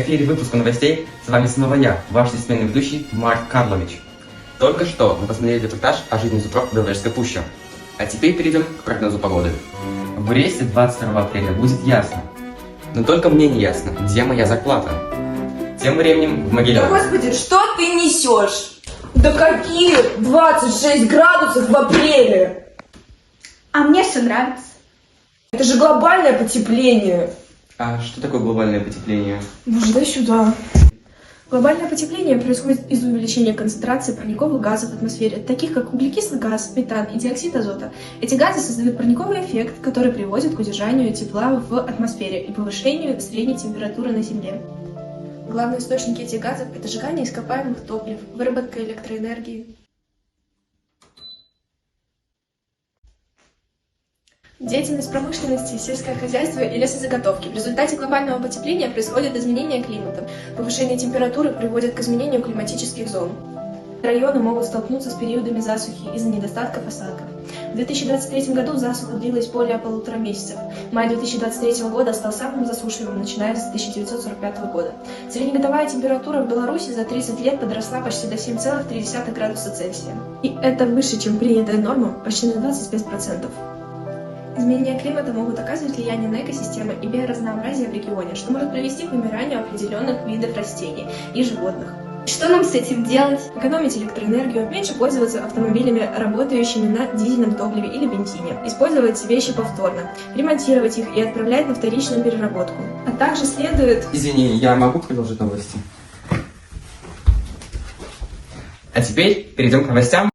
эфире выпуска новостей. С вами снова я, ваш сменный ведущий Марк Карлович. Только что мы посмотрели репортаж о жизни супруг в Беловежской пуще. А теперь перейдем к прогнозу погоды. В Бресте 22 апреля будет ясно. Но только мне не ясно, где моя зарплата. Тем временем в Да Могилеве. господи, что ты несешь? Да какие 26 градусов в апреле? А мне все нравится. Это же глобальное потепление. А что такое глобальное потепление? Боже, дай сюда. Глобальное потепление происходит из увеличения концентрации парниковых газов в атмосфере, таких как углекислый газ, метан и диоксид азота. Эти газы создают парниковый эффект, который приводит к удержанию тепла в атмосфере и повышению средней температуры на Земле. Главные источники этих газов – это сжигание ископаемых топлив, выработка электроэнергии. Деятельность промышленности, сельское хозяйство и лесозаготовки. В результате глобального потепления происходит изменение климата. Повышение температуры приводит к изменению климатических зон. Районы могут столкнуться с периодами засухи из-за недостатков осадков. В 2023 году засуха длилась более 1,5 месяца. Май 2023 года стал самым засушливым, начиная с 1945 года. Среднегодовая температура в Беларуси за 30 лет подросла почти до 7,3 градуса Цельсия. И это выше, чем принятая норма, почти на 25%. Изменения климата могут оказывать влияние на экосистемы и биоразнообразие в регионе, что может привести к вымиранию определенных видов растений и животных. Что нам с этим делать? Экономить электроэнергию, меньше пользоваться автомобилями, работающими на дизельном топливе или бензине, использовать вещи повторно, ремонтировать их и отправлять на вторичную переработку. А также следует... Извини, я могу продолжить новости? А теперь перейдем к новостям.